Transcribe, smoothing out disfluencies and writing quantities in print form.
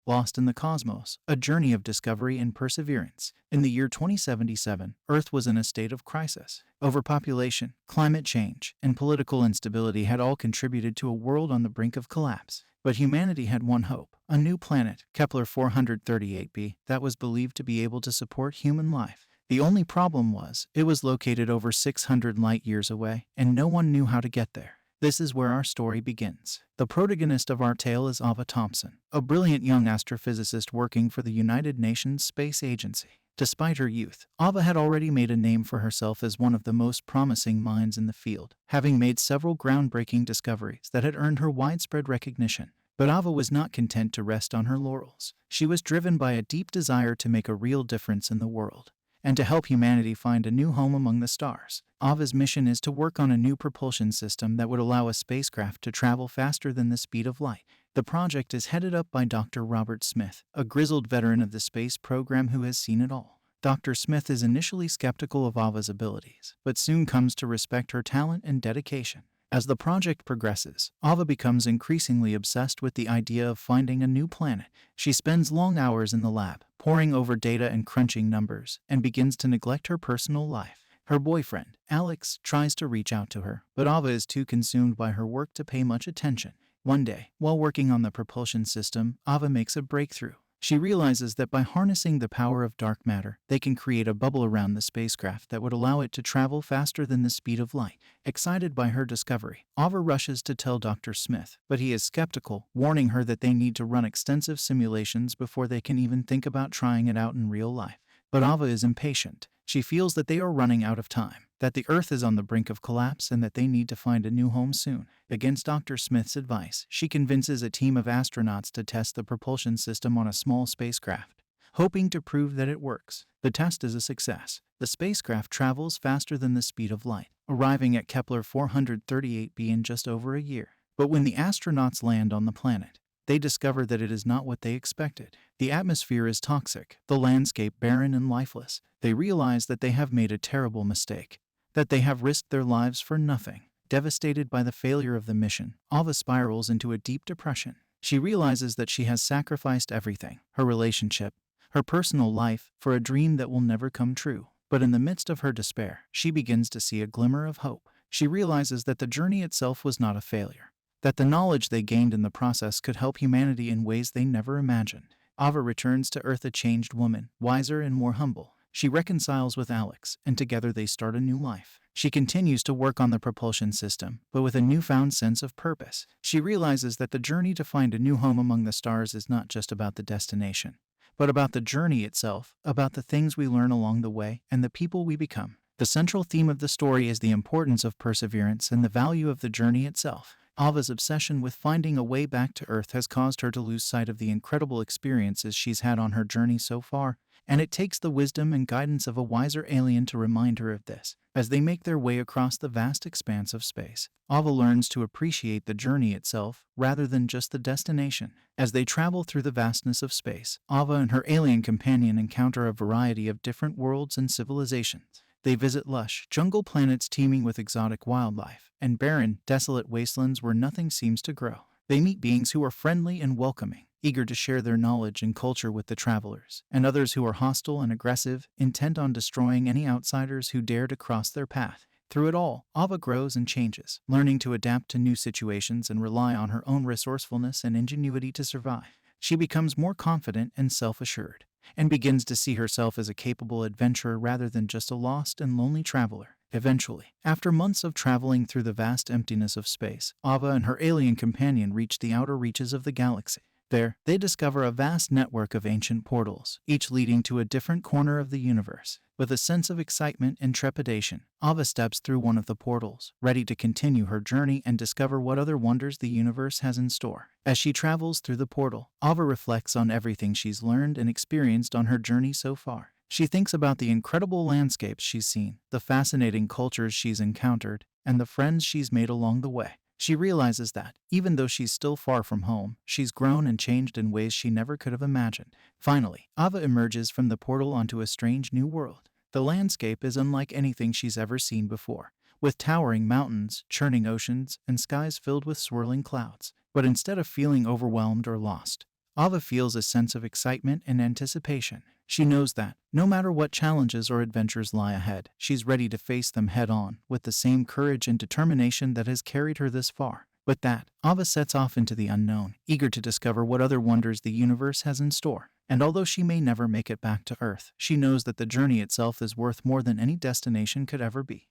Lost in the Cosmos, A Journey of Discovery and Perseverance. In the year 2077, Earth was in a state of crisis. Overpopulation, climate change, and political instability had all contributed to a world on the brink of collapse. But humanity had one hope, a new planet, Kepler 438b, that was believed to be able to support human life. The only problem was, it was located over 600 light years away, and no one knew how to get there. This is where our story begins. The protagonist of our tale is Ava Thompson, a brilliant young astrophysicist working for the United Nations Space Agency. Despite her youth, Ava had already made a name for herself as one of the most promising minds in the field, having made several groundbreaking discoveries that had earned her widespread recognition. But Ava was not content to rest on her laurels. She was driven by a deep desire to make a real difference in the world, and to help humanity find a new home among the stars. Ava's mission is to work on a new propulsion system that would allow a spacecraft to travel faster than the speed of light. The project is headed up by Dr. Robert Smith, a grizzled veteran of the space program who has seen it all. Dr. Smith is initially skeptical of Ava's abilities, but soon comes to respect her talent and dedication. As the project progresses, Ava becomes increasingly obsessed with the idea of finding a new planet. She spends long hours in the lab, poring over data and crunching numbers, and begins to neglect her personal life. Her boyfriend, Alex, tries to reach out to her, but Ava is too consumed by her work to pay much attention. One day, while working on the propulsion system, Ava makes a breakthrough. She realizes that by harnessing the power of dark matter, they can create a bubble around the spacecraft that would allow it to travel faster than the speed of light. Excited by her discovery, Ava rushes to tell Dr. Smith, but he is skeptical, warning her that they need to run extensive simulations before they can even think about trying it out in real life. But Ava is impatient. She feels that they are running out of time, that the Earth is on the brink of collapse, and that they need to find a new home soon. Against Dr. Smith's advice, she convinces a team of astronauts to test the propulsion system on a small spacecraft, hoping to prove that it works. The test is a success. The spacecraft travels faster than the speed of light, arriving at Kepler 438b in just over a year. But when the astronauts land on the planet, they discover that it is not what they expected. The atmosphere is toxic, the landscape barren and lifeless. They realize that they have made a terrible mistake, that they have risked their lives for nothing. Devastated by the failure of the mission, Ava spirals into a deep depression. She realizes that she has sacrificed everything, her relationship, her personal life, for a dream that will never come true. But in the midst of her despair, she begins to see a glimmer of hope. She realizes that the journey itself was not a failure, that the knowledge they gained in the process could help humanity in ways they never imagined. Ava returns to Earth a changed woman, wiser and more humble. She reconciles with Alex, and together they start a new life. She continues to work on the propulsion system, but with a newfound sense of purpose. She realizes that the journey to find a new home among the stars is not just about the destination, but about the journey itself, about the things we learn along the way, and the people we become. The central theme of the story is the importance of perseverance and the value of the journey itself. Ava's obsession with finding a way back to Earth has caused her to lose sight of the incredible experiences she's had on her journey so far, and it takes the wisdom and guidance of a wiser alien to remind her of this. As they make their way across the vast expanse of space, Ava learns to appreciate the journey itself rather than just the destination. As they travel through the vastness of space, Ava and her alien companion encounter a variety of different worlds and civilizations. They visit lush, jungle planets teeming with exotic wildlife, and barren, desolate wastelands where nothing seems to grow. They meet beings who are friendly and welcoming, eager to share their knowledge and culture with the travelers, and others who are hostile and aggressive, intent on destroying any outsiders who dare to cross their path. Through it all, Ava grows and changes, learning to adapt to new situations and rely on her own resourcefulness and ingenuity to survive. She becomes more confident and self-assured, and begins to see herself as a capable adventurer rather than just a lost and lonely traveler. Eventually, after months of traveling through the vast emptiness of space, Ava and her alien companion reach the outer reaches of the galaxy. There, they discover a vast network of ancient portals, each leading to a different corner of the universe. With a sense of excitement and trepidation, Ava steps through one of the portals, ready to continue her journey and discover what other wonders the universe has in store. As she travels through the portal, Ava reflects on everything she's learned and experienced on her journey so far. She thinks about the incredible landscapes she's seen, the fascinating cultures she's encountered, and the friends she's made along the way. She realizes that, even though she's still far from home, she's grown and changed in ways she never could have imagined. Finally, Ava emerges from the portal onto a strange new world. The landscape is unlike anything she's ever seen before, with towering mountains, churning oceans, and skies filled with swirling clouds. But instead of feeling overwhelmed or lost, Ava feels a sense of excitement and anticipation. She knows that, no matter what challenges or adventures lie ahead, she's ready to face them head on with the same courage and determination that has carried her this far. With that, Ava sets off into the unknown, eager to discover what other wonders the universe has in store. And although she may never make it back to Earth, she knows that the journey itself is worth more than any destination could ever be.